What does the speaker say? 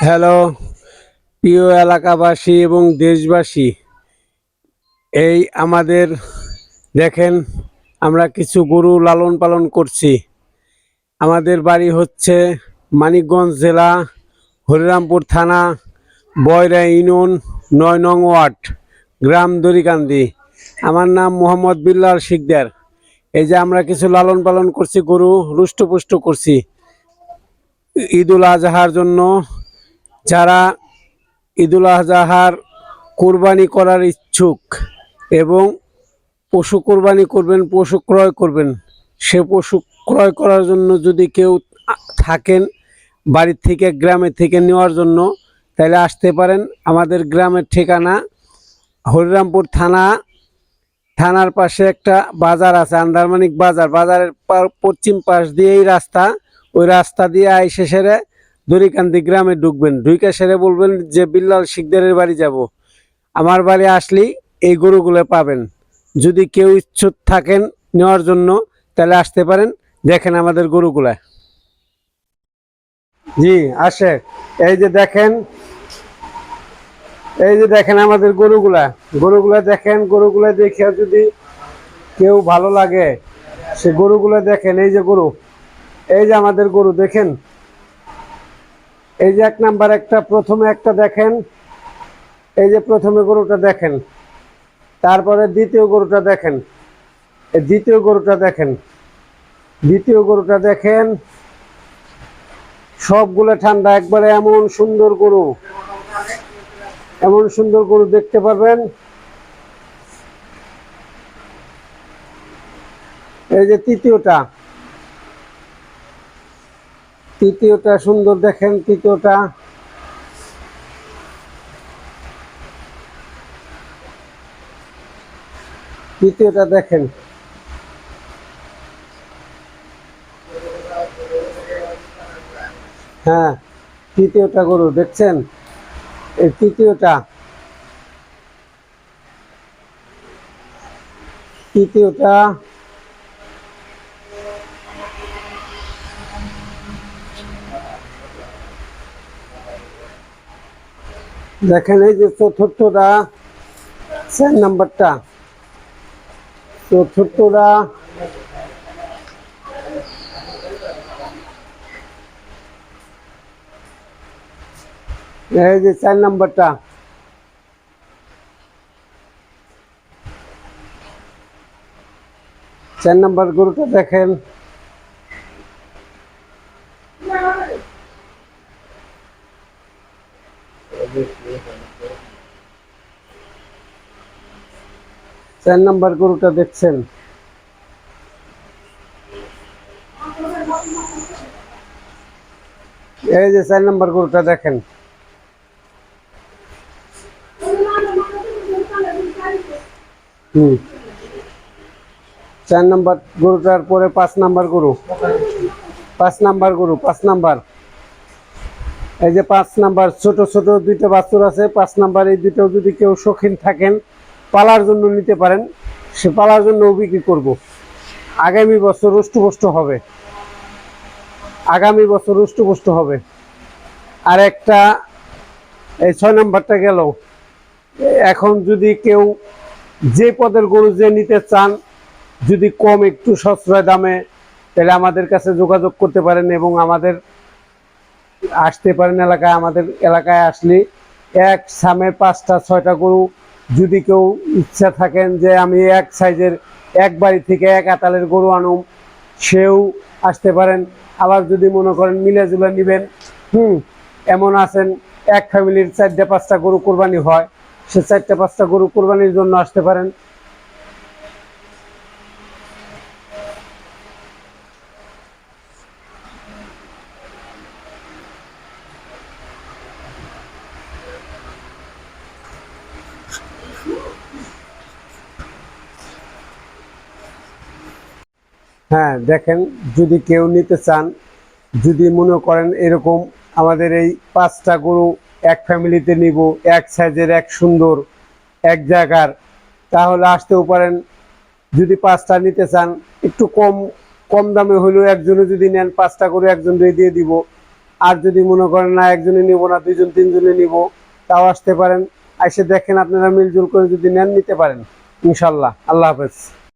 Hello প্রিয় এলাকাবাসী এবং দেশবাসী, এই আমাদের দেখেন আমরা কিছু গরু লালন পালন করছি। আমাদের বাড়ি হচ্ছে মানিকগঞ্জ জেলা, হরিরামপুর থানা, বয়রা ইউনিয়ন, ৯ নং ওয়ার্ড, গ্রাম দড়িকান্দি। আমার নাম মোহাম্মদ বিল্লাল শিকদার। এই যে আমরা কিছু লালন পালন করছি, গরু রুষ্টপুষ্ট করছি ঈদুল আজহার জন্য। যারা ঈদুল আজহার কোরবানি করার ইচ্ছুক এবং পশু কোরবানি করবেন, পশু ক্রয় করবেন, সে পশু ক্রয় করার জন্য যদি কেউ থাকেন বাড়ির থেকে, গ্রামের থেকে নেওয়ার জন্য, তাহলে আসতে পারেন। আমাদের গ্রামের ঠিকানা হরিরামপুর থানার পাশে একটা বাজার আছে, আন্দারমানিক বাজার। বাজারের পশ্চিম পাশ দিয়েই রাস্তা, ওই রাস্তা দিয়ে আইসে সেরে দড়িকান্দি গ্রামে ঢুকবেন। ঢুকে সেরে বলবেন যে বিল্লাল শিকদারের বাড়ি যাব। আমার বাড়ি আসলেই এই গরুগুলো পাবেন। যদি কেউ ইচ্ছুক থাকেন নেওয়ার জন্য, তাহলে আসতে পারেন। দেখেন আমাদের গরুগুলা। জি আসে। এই যে দেখেন, এই যে দেখেন আমাদের গরুগুলা দেখেন। গরুগুলা দেখে যদি কেউ ভালো লাগে, সে গরুগুলা দেখেন। এই যে গরু, এই যে আমাদের গরু দেখেন। এই যে এক নাম্বার একটা, প্রথমে একটা দেখেন। এই যে প্রথমে গরুটা দেখেন, তারপরে দ্বিতীয় গরুটা দেখেন, দ্বিতীয় গরুটা দেখেন, দ্বিতীয় গরুটা দেখেন। সবগুলো ঠান্ডা একবারে। এমন সুন্দর গরু, এমন সুন্দর গরু দেখতে পারবেন। এই যে তৃতীয়টা, তৃতীয়টা সুন্দর দেখেন। তৃতীয়টা, তৃতীয়টা দেখেন। হ্যাঁ, তৃতীয়টা গরু দেখছেন। এই তৃতীয়টা, তৃতীয়টা দেখেন। এই যে চতুর্থটা, 4 নাম্বারটা, চতুর্থটা, এই যে 4 নাম্বারটা, 4 নাম্বার গরুটা দেখেন। চার নাম্বার গরুটা দেখছেন। এই যে 4 নাম্বার গরুটা দেখেন। 4 নাম্বার গরুটার পরে 5 নাম্বার গরু, 5 নাম্বার গরু, 5 নাম্বার। এই যে 5 নাম্বার, ছোট ছোট দুইটা বাছুর আছে। 5 নাম্বার এই দুইটাও যদি কেউ শৌখিন থাকেন, পালার জন্য নিতে পারেন। সে পালার জন্য বিক্রি করব। আগামী বছর রুষ্টপুষ্ট হবে, আগামী বছর রুষ্টপুষ্ট হবে। আর একটা, এই 6 নাম্বারটা গেল। এখন যদি কেউ যে পদের গরু যে নিতে চান, যদি কম একটু সস্তায় দামে, তাহলে আমাদের কাছে যোগাযোগ করতে পারেন এবং আমাদের আসতে পারেন এলাকায়। আমাদের এলাকায় আসলে এক সামে 5টা 6টা গরু, যদি কেউ ইচ্ছা থাকেন যে আমি এক সাইজের, এক বাড়ি থেকে এক আতালের গরু আনুম, সেও আসতে পারেন। আবার যদি মনে করেন মিলে জুলে নেবেন, এমন আছেন এক ফ্যামিলির 4টা 5টা গরু কোরবানি হয়, সে 4টা 5টা গরু কোরবানির জন্য আসতে পারেন। হ্যাঁ দেখেন, যদি কেউ নিতে চান, যদি মনে করেন এরকম আমাদের এই 5টা গরু এক ফ্যামিলিতে নিব, এক সাইজের, এক সুন্দর, এক জায়গার, তাহলে আসতেও পারেন। যদি 5টা নিতে চান, একটু কম কম দামে হলেও, একজনে যদি নেন 5টা করে একজন দিয়ে দিব। আর যদি মনে করেন না একজনে নিব না, দুইজন তিনজনে নিব, তাও আসতে পারেন। এসে দেখেন, আপনারা মিলজুল করে যদি নেন নিতে পারেন ইনশাল্লাহ। আল্লাহ হাফেজ।